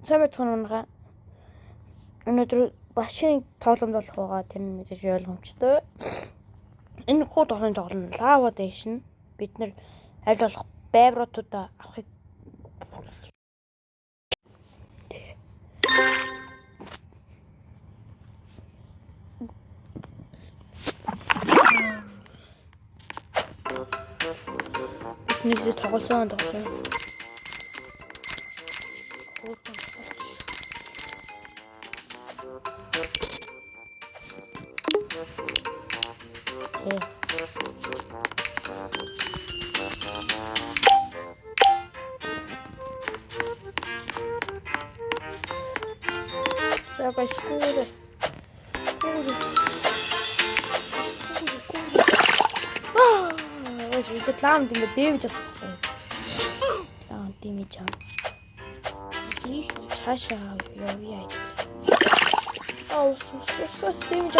Сайн байцгаана. Өнөөдөр машин тоглоомд болох байгаа тэр нь мэдээж ойлгомжтой. Энэ хуу тоглоом Lava Nation бид нэр аль болох байвруудаа авахыг нэгээс тоглосон. Давай скоро. 이거 다음 팀에 데미지 다음 팀이 참 이 차샤 여기야 아우 소소소 데미지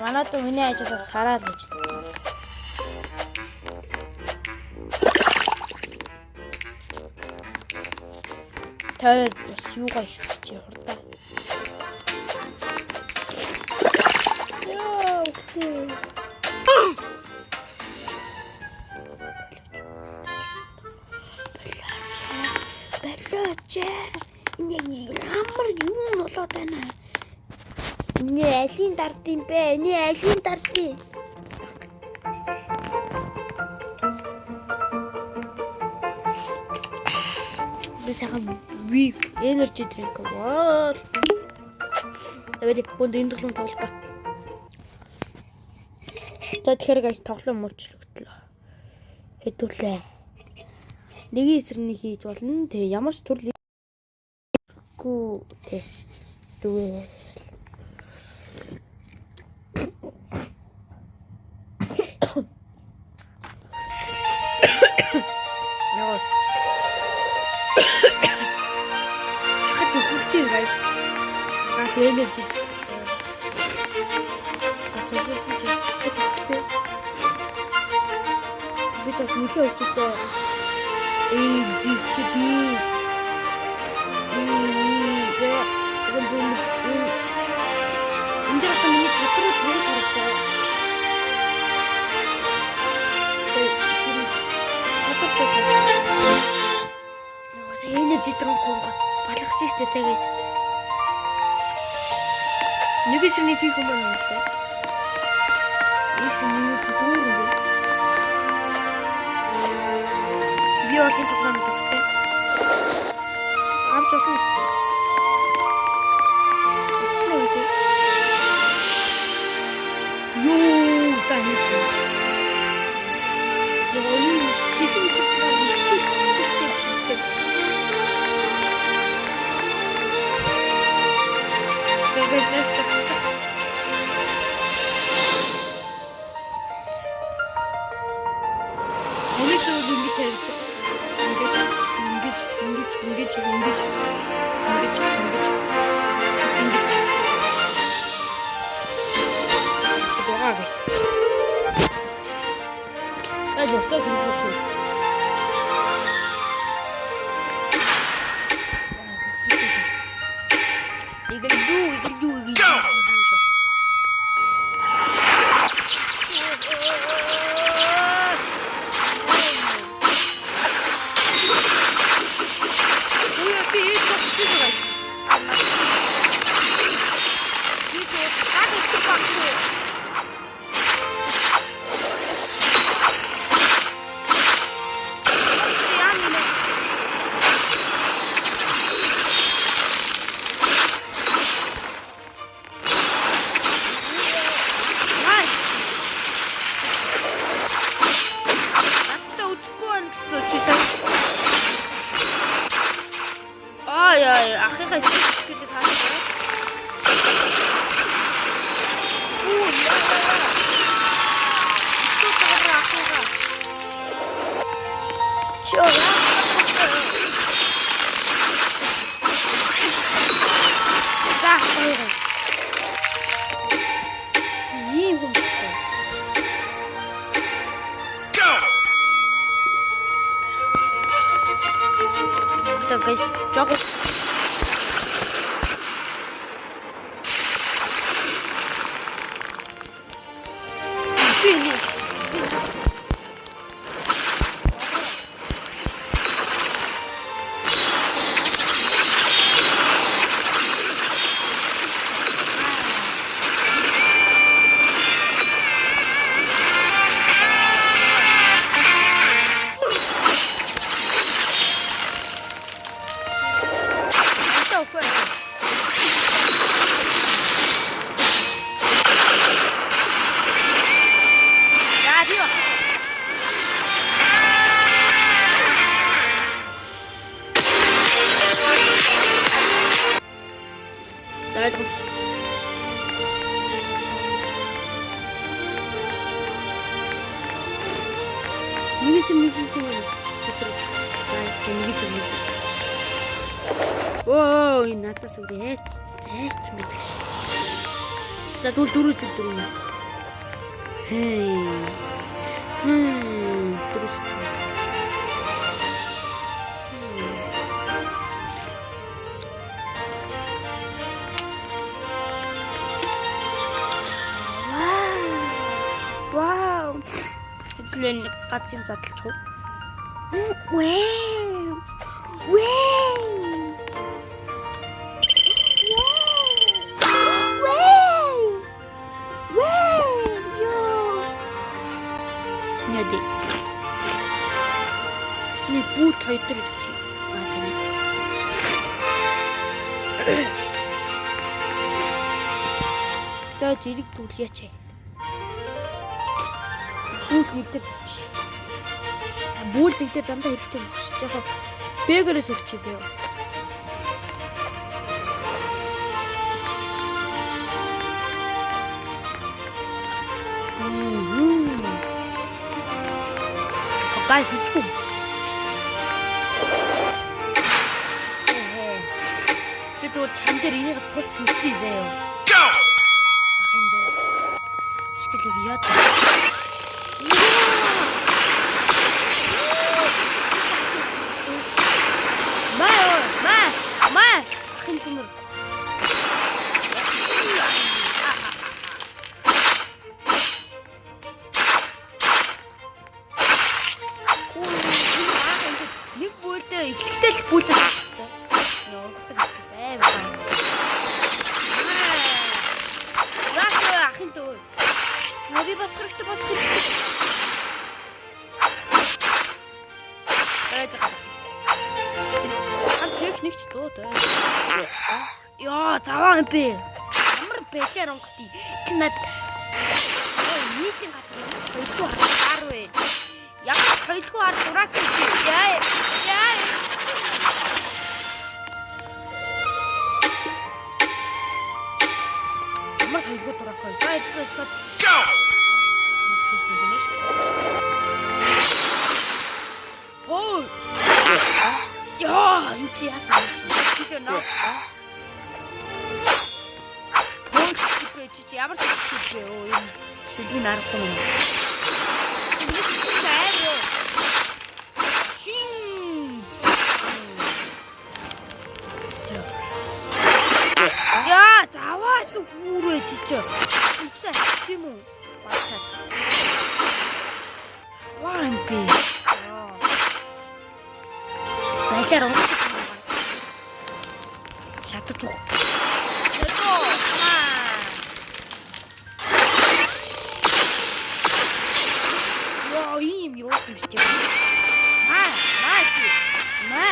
만화도 은혜 해줘서 살아야 되지. 별 수요가 있었지 horta. Belloce. Ini ямар юм болоод байна. Ini алийн дард юм бэ? Ini алийн дард юм. Бисахан weak energy drink бол. Тэвэри бүнд энэ тоглоом тоглох. За тэгэхээр guys тоглоом мөрчлөгдлөө. Хэдүүлээ. Нэгийн эсрэг хийж болно. Тэг ямар ч төрлийн гүү тэг дүүэ. Energy. Бид бас нөлөө өгсөн. DCB. Энд дээр миний чадрууд бүрийг харж байгаа. Energy drink балгаж штэ тэгээд нэгээс нэг хийх юм байна уу? Ийш нэг дүүр үү? Би өөртөө тоглоом хийдэг. Авч явах юм. Юу тань. Юу Жог. Оо, энэ надаас үгүй эц мэдэх ш. За түл дөрөв. Дөрөв. Вау. Эглэн гац юм задлах уу? Вау. Нэг бүү тойтор чи. За зэрэг түлгээч. Бүл нэгдэр тавьчих. Бүл нэгдэр дандаа хэрэгтэй байх шүү. Яг бэгэрээс өгчээ. Guys, үгүй. Би зөв чам дээр энийг пост хийчихье заяа. Ахын дөө. Шгэлэг яа. Ма. Ахын түмэр. Ихтэй л бүлдэж байна. Ахын дөө. Би бас хэрэгтэй. Техникч дөө. Яа, заваа юм бэ. Ямар бэлэр онготи. Над митинг газар вэ. Яг соёлгүй ар дурак яа. Ямар соёлгүй дурак вэ? Go. Оо. Яа, энэ чи яасан? Тийгээр нөө. Чи ямар зүйл вэ? Оо, энэ шилбиг нарахгүй юм. Яа, заваас хүрээ чичээ. Үсээ тийм үү? Бацаа. Заваа юм би. Баялаар уусах. Шатаж уу. Яа, ийм юу юм бэ? Ма.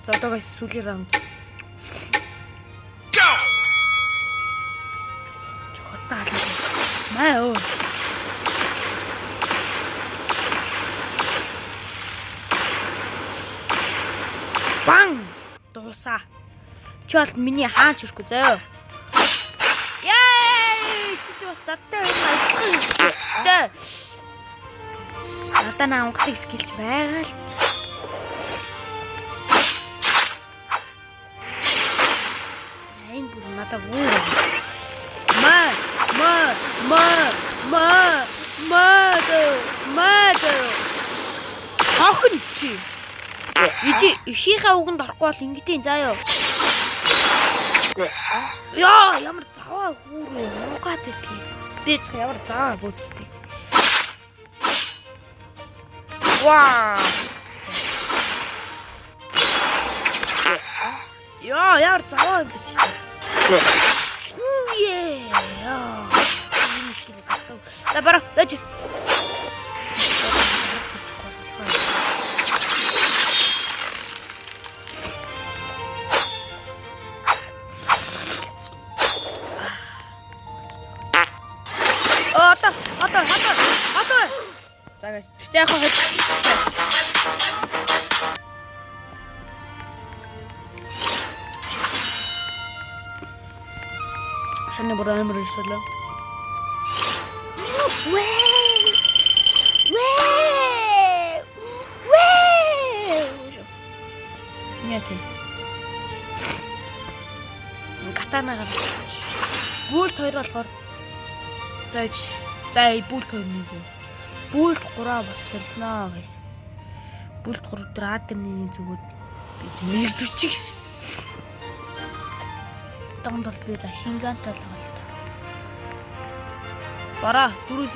За одоо сүүлийн раунд. Go. Чотаа. Маа. Бан! Дуусаа. Чи бол миний хаач өрхгүй заяа. Яа! Чи бас задтай байна. Надаа наа онготыг скилж байгаа л. Энэ бүр надаа өөр. Ма. Маа заяа. Охин чи. Ижи ихийнхээ үгэнд орохгүй бол ингэдэйн заяа. Яа, ямар заваа хүүрээ муугаад байдгийг. Би ч ямар заваа бөөдтэй. Вау. Яа, ямар заваа юм бэ чи. Яа. За бара, бэж. Ата. За guys, тэгтээ яхаа хэж. Санаа бүр амар ирсэлээ. Яа. Катанага. Бүлт 2 болохоор дэж. За бүлт 2 нэг. Бүлт 3 бас солноо guys. Бүлт 3 дээр адны зүгүүд би мэрэгчиг. Донд бол би Рашингантай л байгаа. Бара 4-4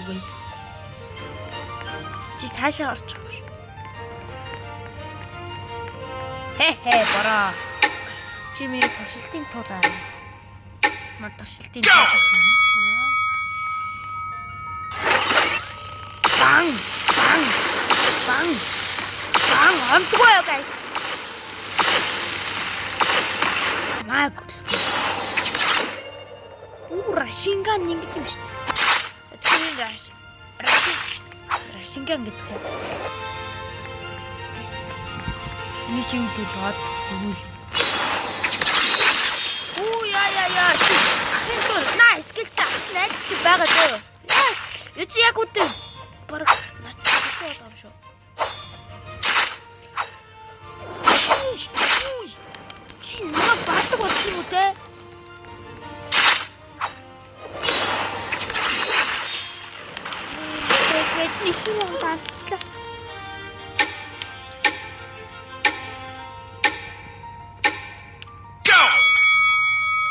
guys. Чи цаашаа орчих. Хэ бара. Чи миний туршилтын тулаа. Маа туршилтын тулаа. Bang. Амтгүй яа guys. Маг. Рашинган нэг юм шүү дээ. Тэр Рашинган гэдэг юм. Ни чи юу бод үгүй. Оо яа. Ахын nice гэлч найд байгаа дээ. Яа чи яг үгүй. Баг надад юм шүү. Чи намайг бадаг болсон юм те? Тэсвэчний хин таалцлаа.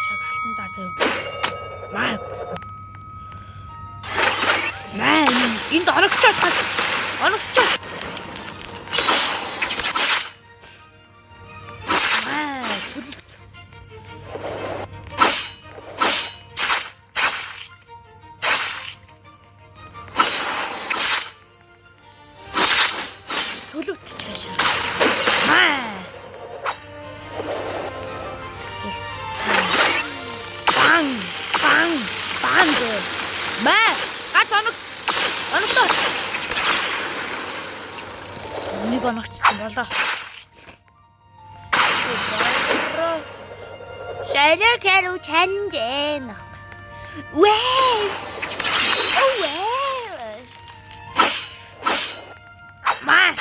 Чаг алтан даа зөө. Маа. Энд орогчоо. Цөлөгт чаашаа. Бан. Маа. Гац оногтой. Нэг оногцсон болоо. Шалаа кэрүү чанжэн. Вээ. Маа.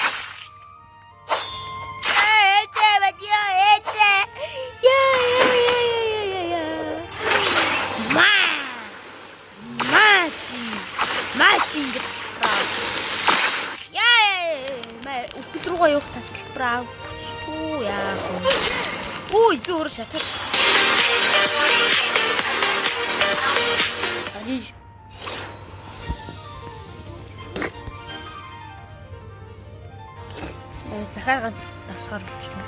Мачинг. Яа, утруугаа явах тасалбараа. Оо яа. Ой, би өөр шатар. Али. Дахиад ганц давсгаар болчихно.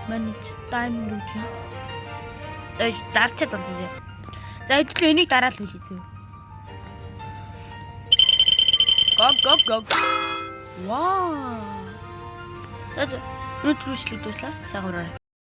Манайд тайминг үүч. Дарчаад байна. За хэдүүлээ энийг дараа л хүлээ зөө. Го. Вау. Тэз нүтрүүшлэг дүүлээ. Сагвараа.